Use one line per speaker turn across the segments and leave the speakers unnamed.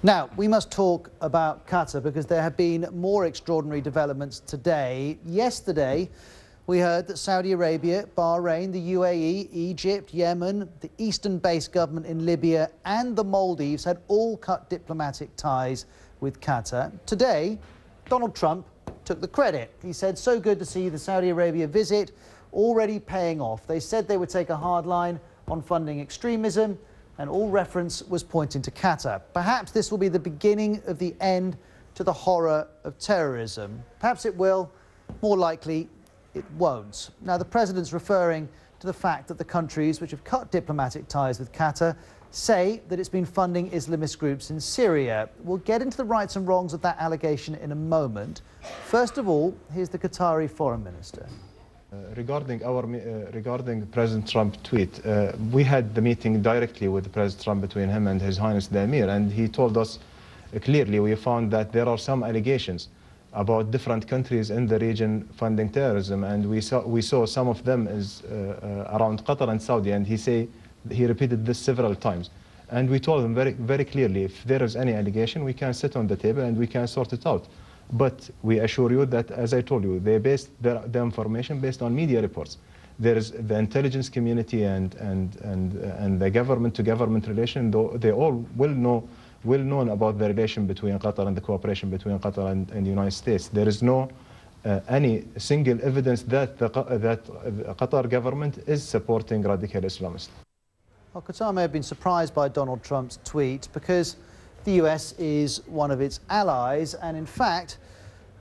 Now, we must talk about Qatar because there have been more extraordinary developments today. Yesterday, we heard that Saudi Arabia, Bahrain, the UAE, Egypt, Yemen, the eastern-based government in Libya and the Maldives had all cut diplomatic ties with Qatar. Today, Donald Trump took the credit. He said, "So good to see the Saudi Arabia visit already paying off." They said they would take a hard line on funding extremism, and all reference was pointing to Qatar. Perhaps this will be the beginning of the end to the horror of terrorism. Perhaps it will, more likely it won't. Now, the president's referring to the fact that the countries which have cut diplomatic ties with Qatar say that it's been funding Islamist groups in Syria. We'll get into the rights and wrongs of that allegation in a moment. First of all, here's the Qatari foreign minister.
Regarding President Trump's tweet, we had the meeting directly with President Trump between him and His Highness the Emir, and he told us clearly we found that there are some allegations about different countries in the region funding terrorism, and we saw some of them is around Qatar and Saudi, and he repeated this several times. And we told him very clearly, if there is any allegation, we can sit on the table and we can sort it out. But we assure you that, as I told you, they based the information based on media reports. There is the intelligence community and the government-to-government relation. They all well known about the relation between Qatar and the cooperation between Qatar and the United States. There is no any single evidence that the Qatar government is supporting radical Islamists.
Well, Qatar may have been surprised by Donald Trump's tweet because the US is one of its allies, and in fact,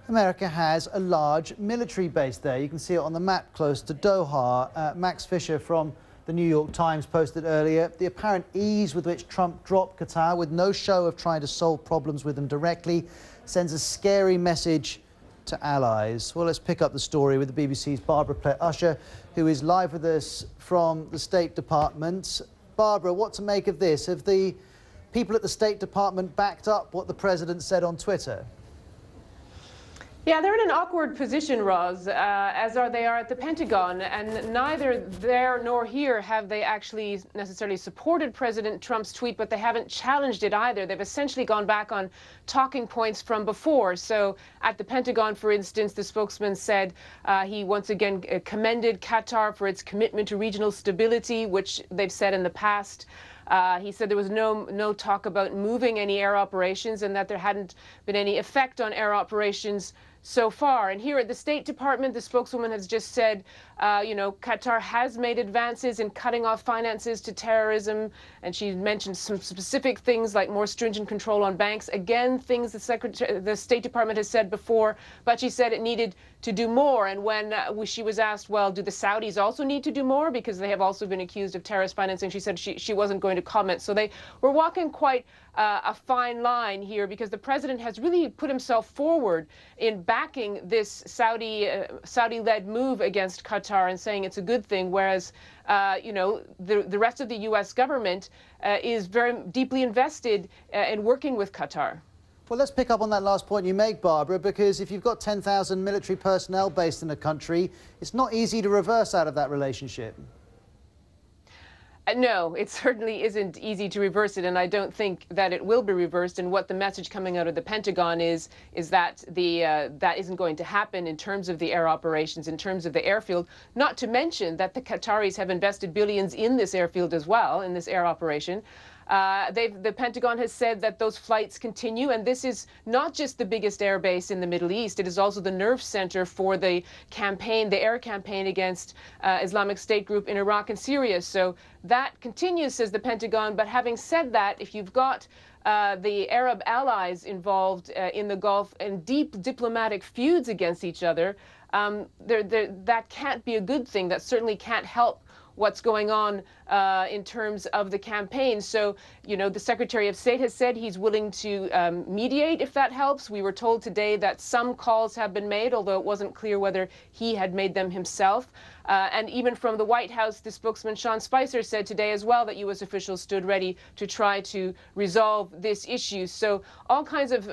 America has a large military base there. You can see it on the map close to Doha. Max Fisher from the New York Times posted earlier the apparent ease with which Trump dropped Qatar with no show of trying to solve problems with them directly sends a scary message to allies. Well, let's pick up the story with the BBC's Barbara Plett-Usher, who is live with us from the State Department. Barbara, what to make of this? Have the people at the State Department backed up what the president said on Twitter?
Yeah, they're in an awkward position, Roz, as they are at the Pentagon, and neither there nor here have they actually necessarily supported President Trump's tweet, but they haven't challenged it either. They've essentially gone back on talking points from before. So at the Pentagon, for instance, the spokesman said he once again commended Qatar for its commitment to regional stability, which they've said in the past. He said there was no talk about moving any air operations and that there hadn't been any effect on air operations so far. And here at the State Department, the spokeswoman has just said, Qatar has made advances in cutting off finances to terrorism, and she mentioned some specific things like more stringent control on banks. Again, things the State Department has said before, but she said it needed to do more. And when she was asked, well, do the Saudis also need to do more because they have also been accused of terrorist financing, she said she wasn't going to comment. So they were walking quite a fine line here because the president has really put himself forward in backing this Saudi-led move against Qatar and saying it's a good thing, whereas the rest of the U.S. government is very deeply invested in working with Qatar.
Well, let's pick up on that last point you make, Barbara, because if you've got 10,000 military personnel based in a country, it's not easy to reverse out of that relationship.
No, it certainly isn't easy to reverse it, and I don't think that it will be reversed. And what the message coming out of the Pentagon is that that isn't going to happen in terms of the air operations, in terms of the airfield, not to mention that the Qataris have invested billions in this airfield as well, in this air operation. The Pentagon has said that those flights continue, and this is not just the biggest air base in the Middle East. It is also the nerve center for the campaign, the air campaign against Islamic State group in Iraq and Syria. So that continues, says the Pentagon. But having said that, if you've got the Arab allies involved in the Gulf and deep diplomatic feuds against each other, that can't be a good thing. That certainly can't help what's going on in terms of the campaign. So, the Secretary of State has said he's willing to mediate if that helps. We were told today that some calls have been made, although it wasn't clear whether he had made them himself. And even from the White House, the spokesman Sean Spicer said today as well that U.S. officials stood ready to try to resolve this issue. So all kinds of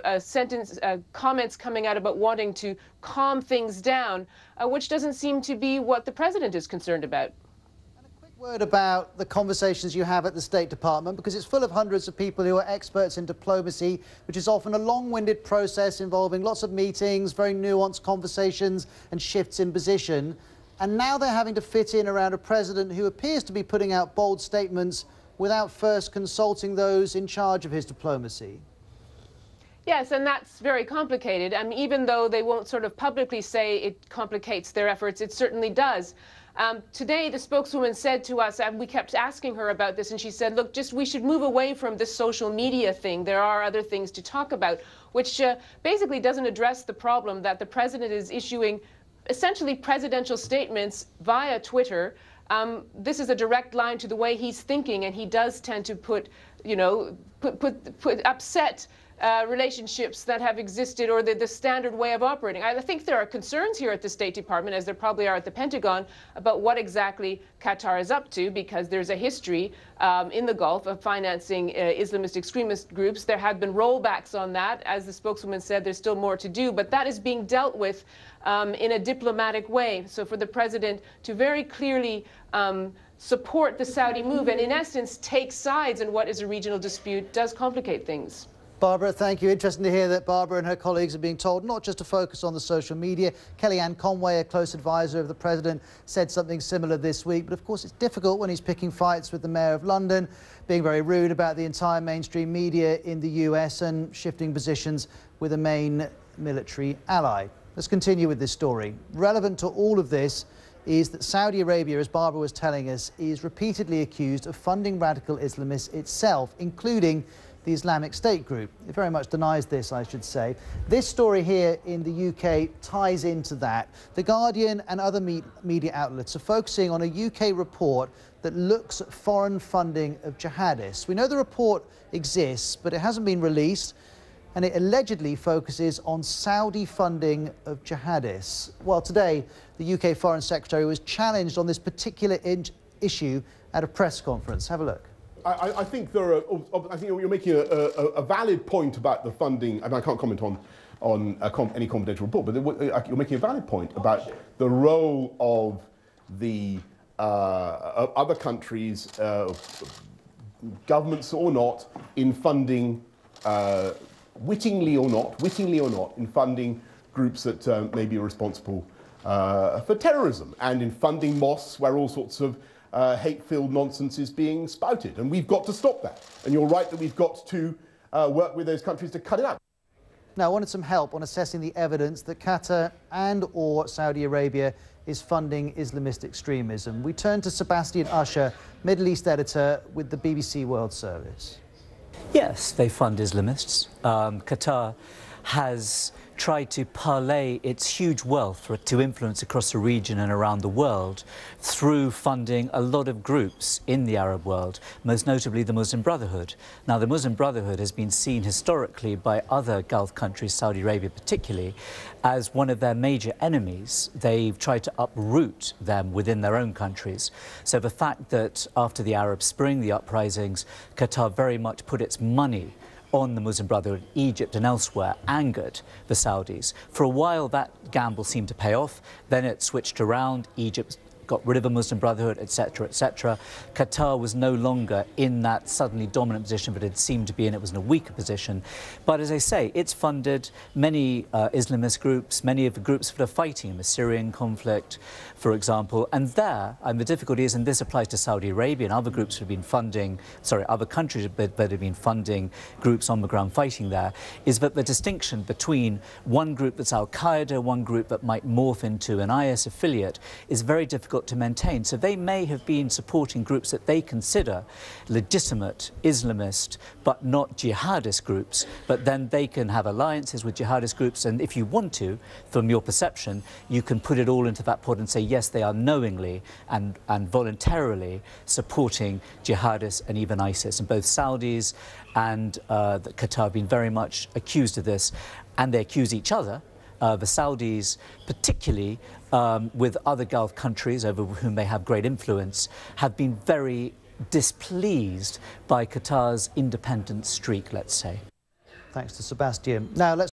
comments coming out about wanting to calm things down, which doesn't seem to be what the president is concerned about.
Word about the conversations you have at the State Department, because it's full of hundreds of people who are experts in diplomacy, which is often a long-winded process involving lots of meetings, very nuanced conversations and shifts in position. And now they're having to fit in around a president who appears to be putting out bold statements without first consulting those in charge of his diplomacy.
Yes, and that's very complicated. I mean, even though they won't sort of publicly say it complicates their efforts, it certainly does. Today, the spokeswoman said to us, and we kept asking her about this, and she said, look, we should move away from this social media thing. There are other things to talk about, which basically doesn't address the problem that the president is issuing essentially presidential statements via Twitter. This is a direct line to the way he's thinking, and he does tend to put upset relationships that have existed, or the standard way of operating. I think there are concerns here at the State Department, as there probably are at the Pentagon, about what exactly Qatar is up to, because there's a history in the Gulf of financing Islamist extremist groups. There have been rollbacks on that. As the spokeswoman said, there's still more to do, but that is being dealt with in a diplomatic way. So for the president to very clearly support the Saudi move and in essence take sides in what is a regional dispute does complicate things.
Barbara, thank you. Interesting to hear that Barbara and her colleagues are being told not just to focus on the social media. Kellyanne Conway, a close advisor of the president, said something similar this week. But of course, it's difficult when he's picking fights with the mayor of London, being very rude about the entire mainstream media in the US and shifting positions with a main military ally. Let's continue with this story. Relevant to all of this is that Saudi Arabia, as Barbara was telling us, is repeatedly accused of funding radical Islamists itself, including the Islamic State group. It very much denies this, I should say. This story here in the UK ties into that. The Guardian and other media outlets are focusing on a UK report that looks at foreign funding of jihadists. We know the report exists, but it hasn't been released, and it allegedly focuses on Saudi funding of jihadists. Well, today, the UK Foreign Secretary was challenged on this particular issue at a press conference. Have a look.
I think I think you're making a valid point about the funding, and I can't comment on any confidential report, but you're making a valid point about the role of the other countries, governments or not, in funding, wittingly or not, in funding groups that may be responsible for terrorism, and in funding mosques where all sorts of hate-filled nonsense is being spouted, and we've got to stop that. And you're right that we've got to work with those countries to cut it out.
Now, I wanted some help on assessing the evidence that Qatar and/or Saudi Arabia is funding Islamist extremism. We turn to Sebastian Usher, Middle East editor with the BBC World Service.
Yes, they fund Islamists. Qatar has tried to parlay its huge wealth to influence across the region and around the world through funding a lot of groups in the Arab world, most notably the Muslim Brotherhood. Now, the Muslim Brotherhood has been seen historically by other Gulf countries, Saudi Arabia particularly, as one of their major enemies. They've tried to uproot them within their own countries. So the fact that after the Arab Spring, the uprisings, Qatar very much put its money on the Muslim Brotherhood, Egypt and elsewhere, angered the Saudis. For a while, that gamble seemed to pay off. Then it switched around. Egypt got rid of the Muslim Brotherhood, etc., etc. Qatar was no longer in that suddenly dominant position that it seemed to be in. It was in a weaker position. But as I say, it's funded many Islamist groups, many of the groups that are fighting in the Syrian conflict, for example. And the difficulty is, and this applies to Saudi Arabia and other groups that have been funding, other countries that have been funding groups on the ground fighting there, is that the distinction between one group that's Al-Qaeda, one group that might morph into an IS affiliate, is very difficult to maintain. So they may have been supporting groups that they consider legitimate Islamist but not jihadist groups, but then they can have alliances with jihadist groups, and if you want to, from your perception, you can put it all into that pot and say yes, they are knowingly and voluntarily supporting jihadists and even ISIS. And both Saudis and Qatar have been very much accused of this, and they accuse each other. The Saudis, particularly with other Gulf countries over whom they have great influence, have been very displeased by Qatar's independent streak, let's say.
Thanks to Sebastian. Now, let's